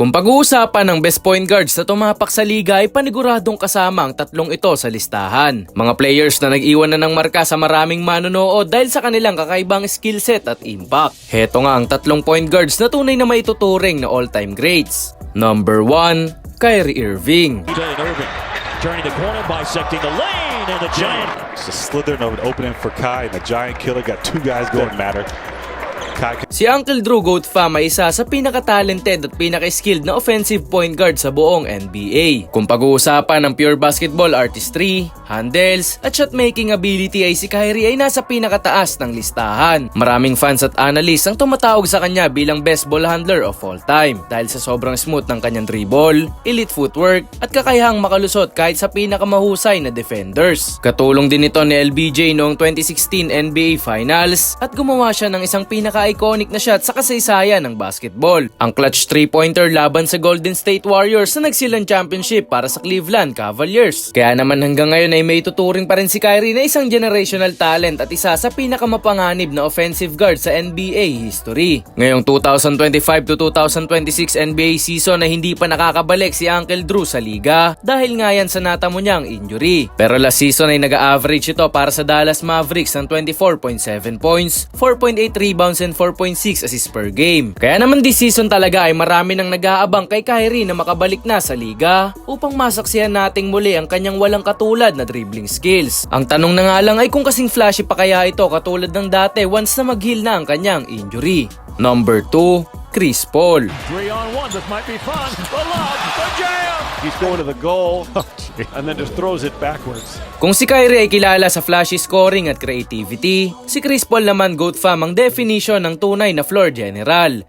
Kung pag-uusapan ng best point guards na tumapak sa liga ay paniguradong kasama ang tatlong ito sa listahan. Mga players na nag-iwan na ng marka sa maraming manonood dahil sa kanilang kakaibang skill set at impact. Heto nga ang tatlong point guards na tunay na maituturing na all-time greats. Number 1, Kyrie Irving. Turning the corner, bisecting the lane, and the Giant. It's a slither and an opening for Kai, and the Giant Killer got two guys going matter. Si Uncle Drew Goat Fam ay isa sa pinaka-talented at pinaka-skilled na offensive point guard sa buong NBA. Kung pag-uusapan ng pure basketball artistry, handles, at shot-making ability ay si Kyrie ay nasa pinakataas ng listahan. Maraming fans at analysts ang tumatawag sa kanya bilang best ball handler of all time dahil sa sobrang smooth ng kanyang dribble, elite footwork, at kakayahang makalusot kahit sa pinakamahusay na defenders. Katulong din ito ni LBJ noong 2016 NBA Finals at gumawa siya ng isang pinaka-iconic na shot sa kasaysayan ng basketball. Ang clutch 3-pointer laban sa Golden State Warriors na nagsilang championship para sa Cleveland Cavaliers. Kaya naman hanggang ngayon ay may tuturing pa rin si Kyrie na isang generational talent at isa sa pinakamapanganib na offensive guard sa NBA history. Ngayong 2025 to 2026 NBA season na hindi pa nakakabalik si Uncle Drew sa liga dahil nga yan sa natamo niyang injury. Pero last season ay nag-average ito para sa Dallas Mavericks ng 24.7 points, 4.8 rebounds and 4.6 assists per game. Kaya naman this season talaga ay marami nang nag-aabang kay Kyrie na makabalik na sa liga upang masaksihan nating muli ang kanyang walang katulad na dribbling skills. Ang tanong na nga lang ay kung kasing flashy pa kaya ito katulad ng dati once na mag-heal na ang kanyang injury. Number 2, Chris Paul. 3-on-1, this might be fun. The lob, the jam! He's going to the goal and then just throws it backwards. Kung si Kyrie ay kilala sa flashy scoring at creativity, si Chris Paul naman Goat Fam ang definition ng tunay na floor general.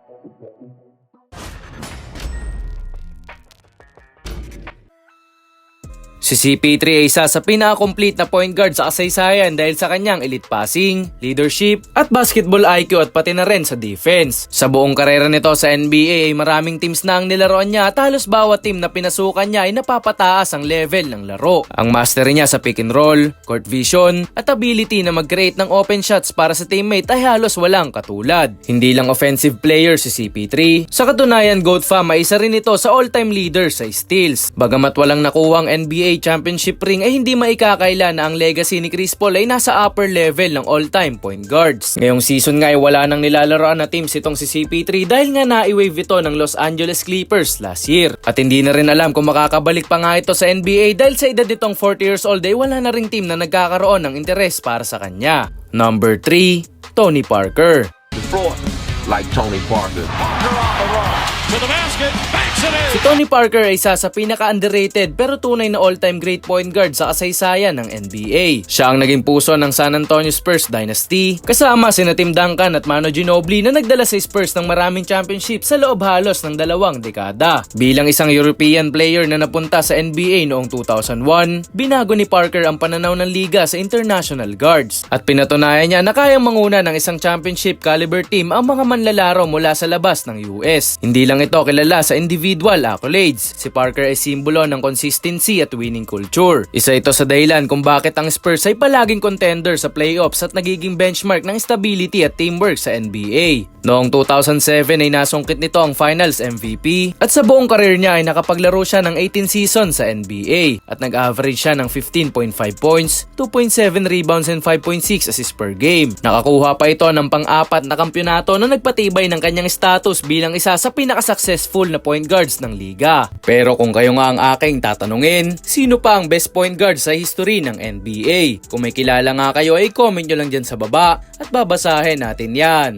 Si CP3 ay isa sa pinaka-complete na point guard sa kasaysayan dahil sa kanyang elite passing, leadership, at basketball IQ at pati na rin sa defense. Sa buong karera nito sa NBA ay maraming teams na ang nilaroan niya at halos bawat team na pinasukan niya ay napapataas ang level ng laro. Ang mastery niya sa pick and roll, court vision, at ability na mag-create ng open shots para sa teammate ay halos walang katulad. Hindi lang offensive player si CP3, sa katunayan Goat Fam ay isa rin ito sa all-time leader sa steals. Bagamat walang nakuwang NBA championship ring ay hindi maikakaila na ang legacy ni Chris Paul ay nasa upper level ng all-time point guards. Ngayong season nga ay wala nang nilalaroan na teams itong si CP3 dahil nga na-waive ito ng Los Angeles Clippers last year. At hindi na rin alam kung makakabalik pa nga ito sa NBA dahil sa edad nitong 40 years old ay wala na ring team na nagkakaroon ng interes para sa kanya. Number 3, Tony Parker. Like Tony Parker. Parker on the run. To the basket. Banks it in. Si Tony Parker ay isa sa pinaka-underrated pero tunay na all-time great point guard sa kasaysayan ng NBA. Siya ang naging puso ng San Antonio Spurs dynasty kasama sina Tim Duncan at Manu Ginobili na nagdala sa Spurs ng maraming championship sa loob halos ng 2 dekada. Bilang isang European player na napunta sa NBA noong 2001, binago ni Parker ang pananaw ng liga sa international guards at pinatunayan niya na kayang manguna ng isang championship caliber team ang mga manlalaro mula sa labas ng US. Hindi lang ito kilala sa individual accolades. Si Parker ay simbolo ng consistency at winning culture. Isa ito sa dahilan kung bakit ang Spurs ay palaging contender sa playoffs at nagiging benchmark ng stability at teamwork sa NBA. Noong 2007 ay nasungkit nito ang Finals MVP at sa buong career niya ay nakapaglaro siya ng 18 seasons sa NBA at nag-average siya ng 15.5 points, 2.7 rebounds and 5.6 assists per game. Nakakuha pa ito ng pang-apat na kampyonato na nagpatibay ng kanyang status bilang isa sa pinaka-successful na point guards ng liga. Pero kung kayo nga ang aking tatanungin, sino pa ang best point guard sa history ng NBA? Kung may kilala nga kayo ay comment nyo lang dyan sa baba at babasahin natin yan.